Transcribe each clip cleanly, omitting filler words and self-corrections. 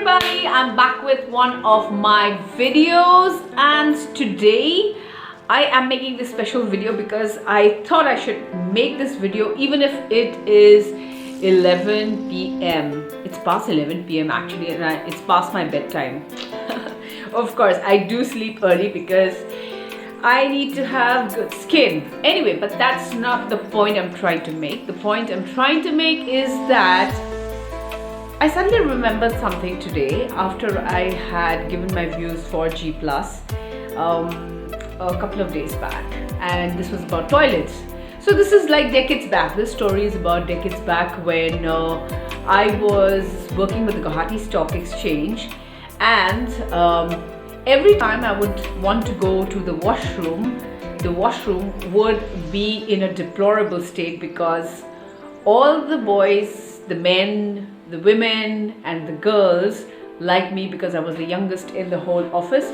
everybody, I'm back with one of my videos, and today I am making this special video because I thought I should make this video even if it is 11 p.m. It's past 11 p.m. actually, and it's past my bedtime. Of course, I do sleep early because I need to have good skin. Anyway, but that's not the point I'm trying to make. The point I'm trying to make is that I suddenly remembered something today after I had given my views for G+, a couple of days back, and this was about toilets. So this is like decades back. This story is about decades back when I was working with the Guwahati Stock Exchange, and every time I would want to go to the washroom would be in a deplorable state because all the boys, the men, the women and the girls, like me because I was the youngest in the whole office,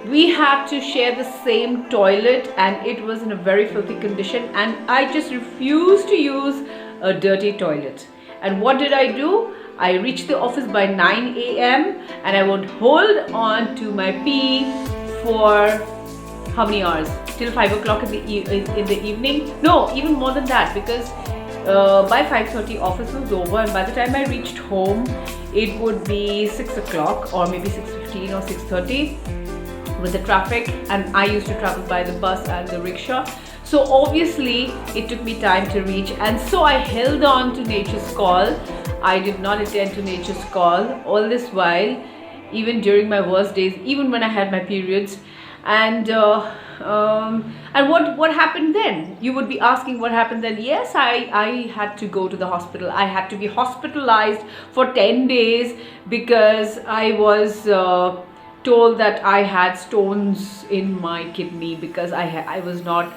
we had to share the same toilet, and it was in a very filthy condition, and I just refused to use a dirty toilet. And what did I do? I reached the office by 9 a.m. and I would hold on to my pee for how many hours? Till 5 o'clock in the evening? No, even more than that, because by 5:30 office was over, and by the time I reached home it would be 6 o'clock or maybe 6:15 or 6:30 with the traffic, and I used to travel by the bus and the rickshaw, so obviously it took me time to reach, and so I held on to nature's call. I did not attend to nature's call all this while, even during my worst days, even when I had my periods. And what happened then? You would be asking what happened then. Yes, I had to go to the hospital. I had to be hospitalized for 10 days because I was told that I had stones in my kidney because I was not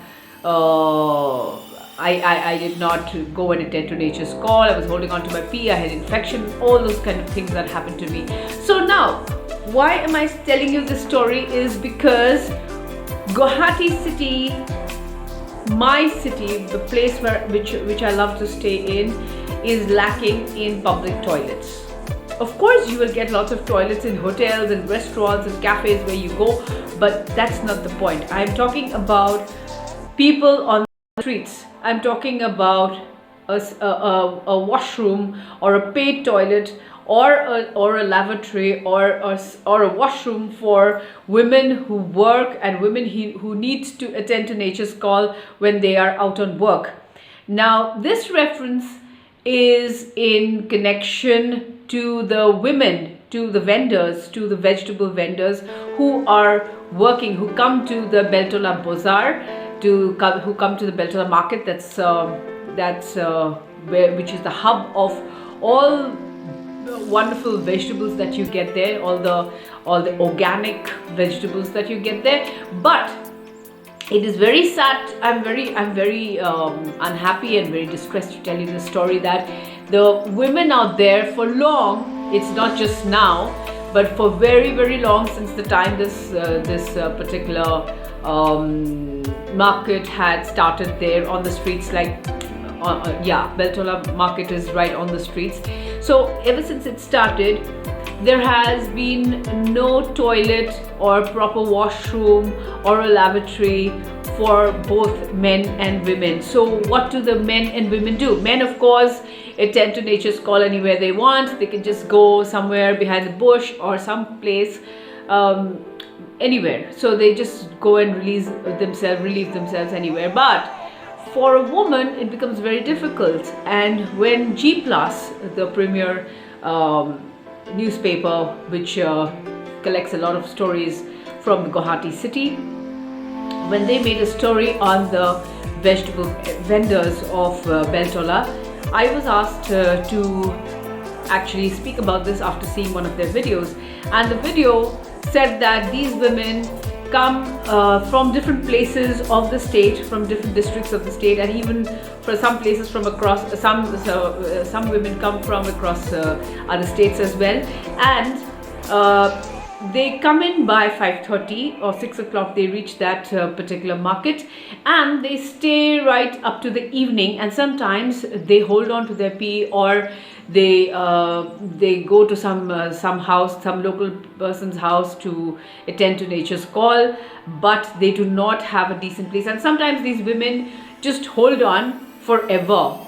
I did not go and attend to nature's call. I was holding on to my pee. I had infection, all those kind of things that happened to me. So now, why am I telling you this story is because Guwahati city, my city, the place which I love to stay in, is lacking in public toilets. Of course, you will get lots of toilets in hotels and restaurants and cafes where you go, but that's not the point. I'm talking about people on the streets. I'm talking about a washroom or a paid toilet or a lavatory or a washroom for women who work and women who need to attend to nature's call when they are out on work. Now, this reference is in connection to the women, to the vendors, to the vegetable vendors who are working, who come to the Beltola Bazar, who come to the Beltola market. That's which is the hub of all the wonderful vegetables that you get there, all the organic vegetables that you get there. But it is very sad. I'm very unhappy and very distressed to tell you the story that the women out there for long, it's not just now, but for very long, since the time this particular market had started there on the streets, like Beltola market is right on the streets. So ever since it started, there has been no toilet or proper washroom or a lavatory for both men and women. So what do the men and women do? Men, of course, attend to nature's call anywhere they want. They can just go somewhere behind the bush or some place, anywhere. So they just go and relieve themselves anywhere. But for a woman, it becomes very difficult. And when G+, the premier newspaper which collects a lot of stories from Guwahati city, when they made a story on the vegetable vendors of Beltola, I was asked to actually speak about this after seeing one of their videos, and the video said that these women come from different places of the state, from different districts of the state, and even for some places from across, some women come from across other states as well, and they come in by 5:30 or 6 o'clock. They reach that particular market, and they stay right up to the evening, and sometimes they hold on to their pee, or they go to some house, some local person's house to attend to nature's call, but they do not have a decent place, and sometimes these women just hold on forever.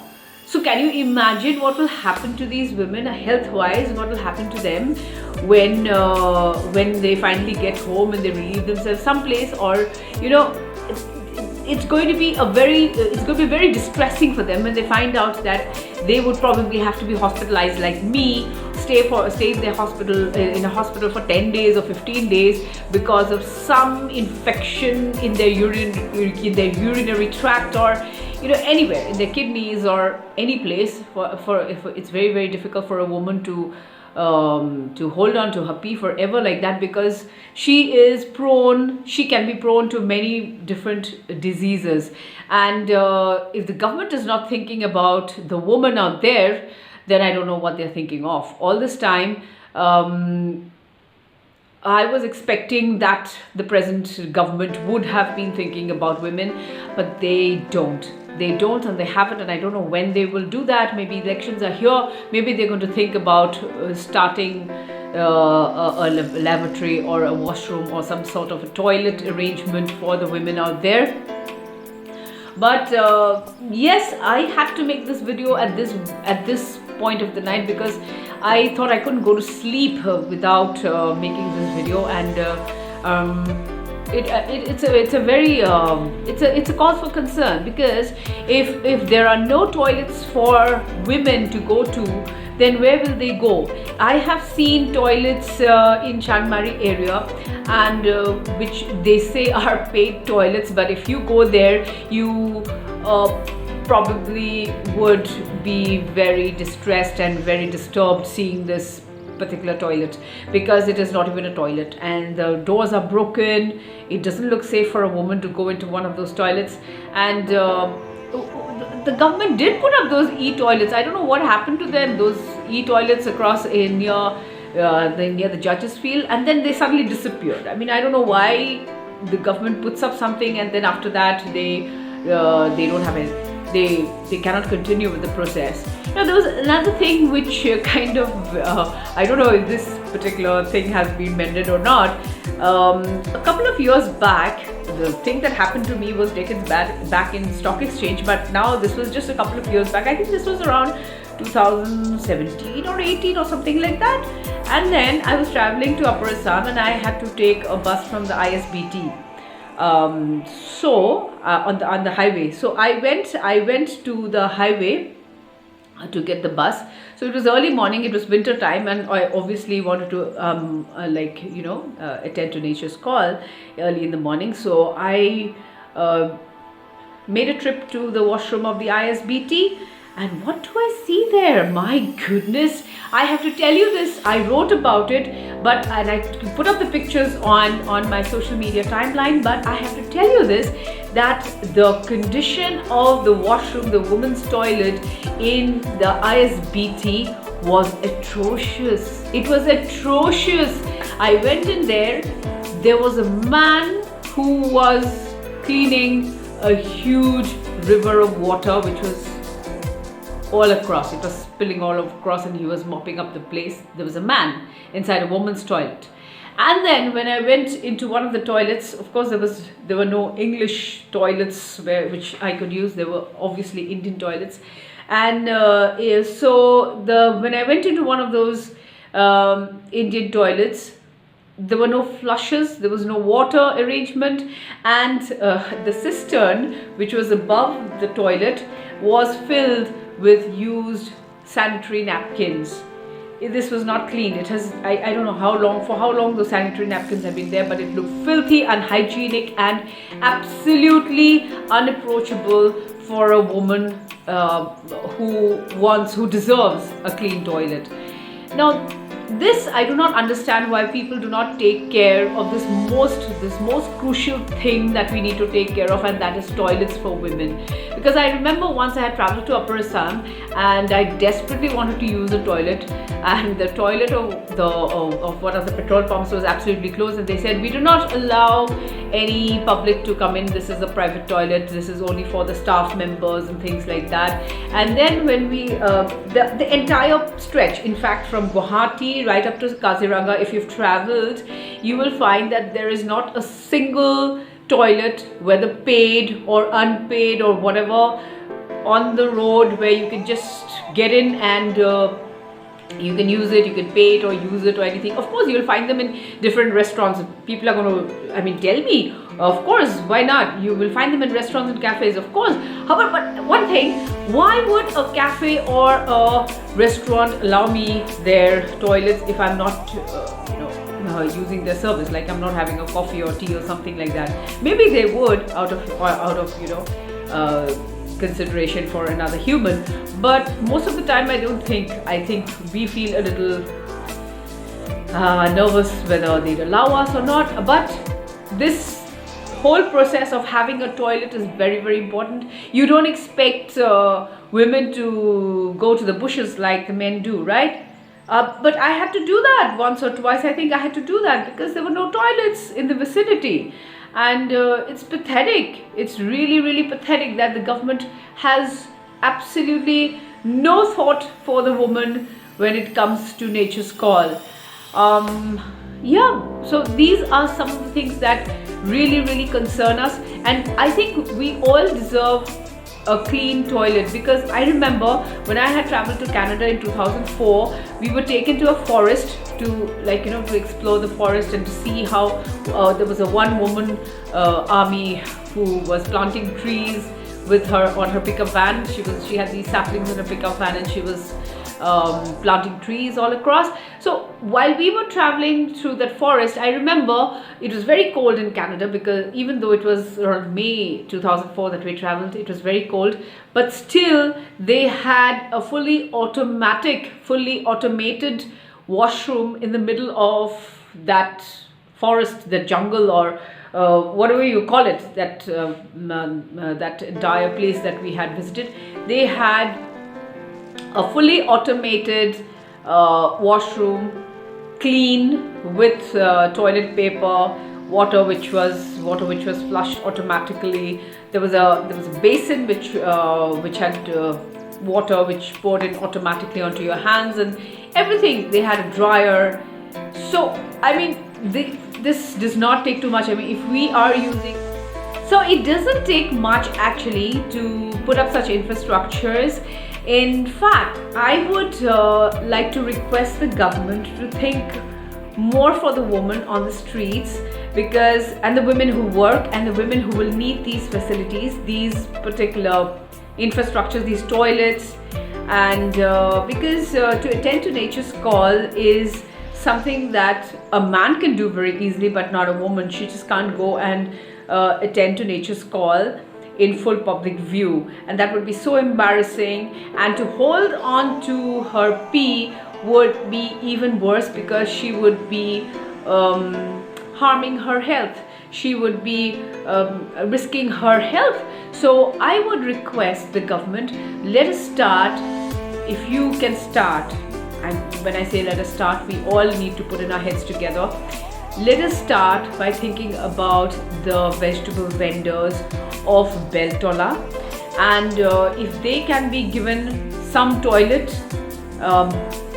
So can you imagine what will happen to these women health-wise? What will happen to them when they finally get home and they relieve themselves someplace, or it's going to be very distressing for them when they find out that they would probably have to be hospitalized like me, stay in a hospital for 10 days or 15 days because of some infection in their urinary tract, or anywhere in their kidneys or any place. It's very, very difficult for a woman to hold on to her pee forever like that, because she can be prone to many different diseases. And if the government is not thinking about the woman out there, then I don't know what they're thinking of. All this time, I was expecting that the present government would have been thinking about women, but they don't. And they haven't, and I don't know when they will do that. Maybe elections are here. Maybe they're going to think about starting a lavatory or a washroom or some sort of a toilet arrangement for the women out there. But yes, I had to make this video at this point of the night, because I thought I couldn't go to sleep without making this video, and it's a cause for concern, because if there are no toilets for women to go to, then where will they go? I have seen toilets in Chanmari area, and which they say are paid toilets, but if you go there, you probably would be very distressed and very disturbed seeing this particular toilet, because it is not even a toilet and the doors are broken. It doesn't look safe for a woman to go into one of those toilets, and the government did put up those e-toilets. I don't know what happened to them, those e-toilets across near the judges field, and then they suddenly disappeared. I mean, I don't know why the government puts up something and then after that they don't have it. They cannot continue with the process. Now, there was another thing which kind of I don't know if this particular thing has been mended or not. A couple of years back, the thing that happened to me was taken back in stock exchange, but now this was just a couple of years back. I think this was around 2017 or 18 or something like that. And then I was traveling to Upper Assam and I had to take a bus from the ISBT. On the highway. So I went to the highway to get the bus. So it was early morning, it was winter time, and I obviously wanted to attend to nature's call early in the morning. So I made a trip to the washroom of the ISBT. And what do I see there? My goodness, I have to tell you this. I wrote about it, and I put up the pictures on my social media timeline, but I have to tell you this, that the condition of the washroom, the women's toilet in the ISBT was atrocious. It was atrocious. I went in there. There was a man who was cleaning a huge river of water, which was all across. It was spilling all across, and he was mopping up the place. There was a man inside a woman's toilet. And then when I went into one of the toilets, of course there were no English toilets which I could use. There were obviously Indian toilets. And when I went into one of those Indian toilets, there were no flushes, there was no water arrangement, and the cistern, which was above the toilet, was filled with used sanitary napkins. This was not clean. It has, I don't know how long those sanitary napkins have been there, but it looked filthy, unhygienic, and absolutely unapproachable for a woman who deserves a clean toilet. Now, this, I do not understand why people do not take care of this most crucial thing that we need to take care of, and that is toilets for women. Because I remember once I had traveled to Upper Assam and I desperately wanted to use a toilet, and the toilet of one of the petrol pumps was absolutely closed, and they said, we do not allow any public to come in, this is a private toilet, this is only for the staff members and things like that. And then when we the entire stretch, in fact from Guwahati right up to Kaziranga, if you've traveled, you will find that there is not a single toilet, whether paid or unpaid or whatever, on the road where you can just get in and you can use it, you can pay it or use it or anything. Of course, you will find them in different restaurants. People are going to, tell me, of course, why not? You will find them in restaurants and cafes, of course. However, but one thing, why would a cafe or a restaurant allow me their toilets if I'm not, using their service? Like I'm not having a coffee or tea or something like that. Maybe they would out of consideration for another human, but most of the time I think we feel a little nervous whether they'd allow us or not. But this whole process of having a toilet is very, very important. You don't expect women to go to the bushes like the men do, right? But I had to do that once or twice. I think I had to do that because there were no toilets in the vicinity. And it's pathetic. It's really, really pathetic that the government has absolutely no thought for the woman when it comes to nature's call. So these are some of the things that really, really concern us. And I think we all deserve a clean toilet, because I remember when I had traveled to Canada in 2004, we were taken to a forest to explore the forest and to see how there was a one woman army who was planting trees with her on her pickup van. She had these saplings in her pickup van and she was planting trees all across. So while we were traveling through that forest, I remember it was very cold in Canada, because even though it was around May 2004 that we traveled, it was very cold, but still they had a fully automated washroom in the middle of that forest, the jungle, or whatever you call it, that entire place that we had visited. They had a fully automated washroom, clean, with toilet paper, water which was flushed automatically. There was a basin which had water which poured in automatically onto your hands and everything. They had a dryer. So this does not take too much. If we are using, so it doesn't take much actually to put up such infrastructures. In fact, I would like to request the government to think more for the women on the streets, and the women who work and the women who will need these facilities, these particular infrastructures, these toilets, and because to attend to nature's call is something that a man can do very easily, but not a woman. She just can't go and attend to nature's call in full public view, and that would be so embarrassing. And to hold on to her pee would be even worse, because she would be harming her health. She would be risking her health. So I would request the government, let us start, if you can start, and when I say let us start, we all need to put in our heads together. Let us start by thinking about the vegetable vendors of Beltola, and if they can be given some toilet,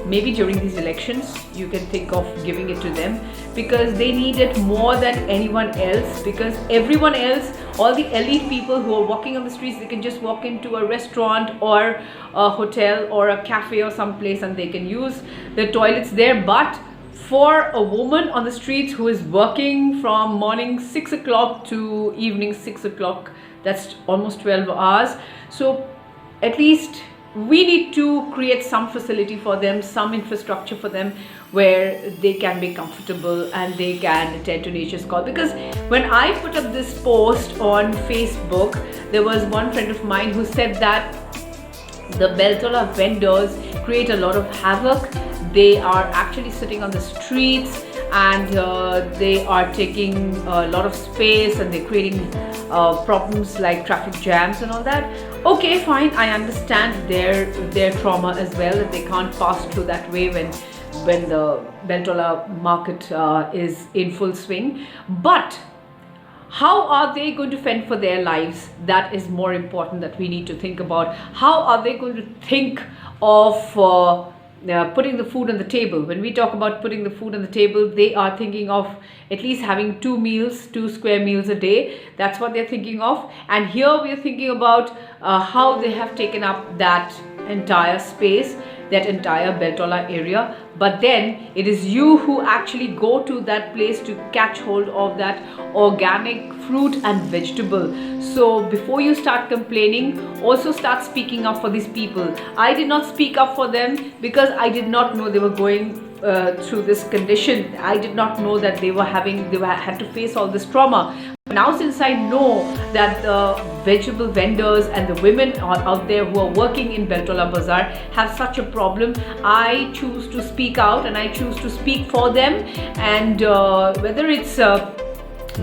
maybe during these elections, you can think of giving it to them, because they need it more than anyone else. Because everyone else, all the elite people who are walking on the streets, they can just walk into a restaurant or a hotel or a cafe or some place and they can use the toilets there. But for a woman on the streets who is working from morning 6 o'clock to evening 6 o'clock, that's almost 12 hours. So at least we need to create some facility for them, some infrastructure for them, where they can be comfortable and they can attend to nature's call. Because when I put up this post on Facebook, there was one friend of mine who said that the Beltola vendors create a lot of havoc. they are actually sitting on the streets, and they are taking a lot of space, and they're creating problems like traffic jams and all that. Okay, fine, I understand their trauma as well, that they can't pass through that way when the Beltola market is in full swing. But how are they going to fend for their lives? That is more important, that we need to think about. How are they going to think of putting the food on the table? When we talk about putting the food on the table, they are thinking of at least having 2 square meals a day. That's what they're thinking of. And here we are thinking about how they have taken up that entire space, that entire Beltola area. But then it is you who actually go to that place to catch hold of that organic fruit and vegetable. So before you start complaining, also start speaking up for these people. I did not speak up for them because I did not know they were going through this condition. I did not know that they had to face all this trauma. Now, since I know that the vegetable vendors and the women out there who are working in Beltola Bazar have such a problem, I choose to speak out, and I choose to speak for them. And whether it's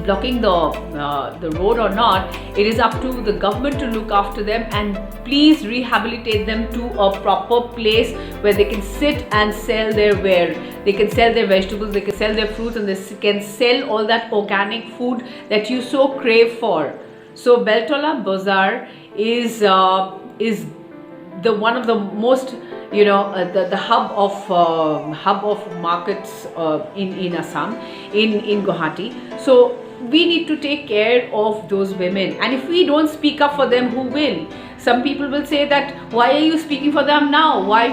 blocking the road or not, it is up to the government to look after them, and please rehabilitate them to a proper place where they can sit and sell their ware. They can sell their vegetables, they can sell their fruits, and they can sell all that organic food that you so crave for. So Beltola Bazar is the one of the most, the hub of markets in Assam, in Guwahati. So we need to take care of those women, and if we don't speak up for them, who will? Some people will say that, why are you speaking for them now? Why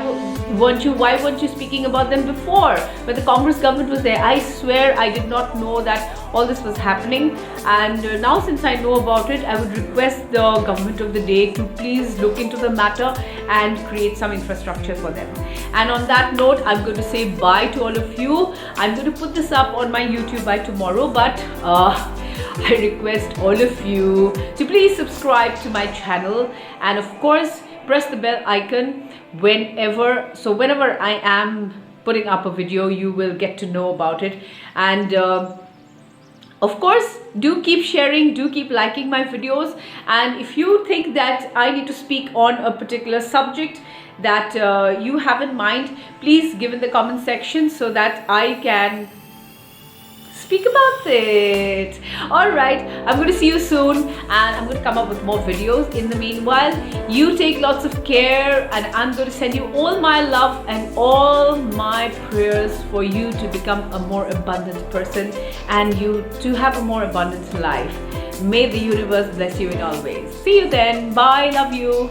weren't you speaking about them before, when the Congress government was there? I swear I did not know that all this was happening, and now since I know about it, I would request the government of the day to please look into the matter and create some infrastructure for them. And on that note, I'm going to say bye to all of you. I'm going to put this up on my YouTube by tomorrow, but I request all of you to please subscribe to my channel, and of course press the bell icon whenever I am putting up a video, you will get to know about it. And of course, do keep sharing, do keep liking my videos. And if you think that I need to speak on a particular subject that you have in mind, please give in the comment section so that I can speak about it. Alright, I'm going to see you soon, and I'm going to come up with more videos. In the meanwhile, you take lots of care, and I'm going to send you all my love and all my prayers for you to become a more abundant person, and you to have a more abundant life. May the universe bless you in all ways. See you then. Bye. Love you.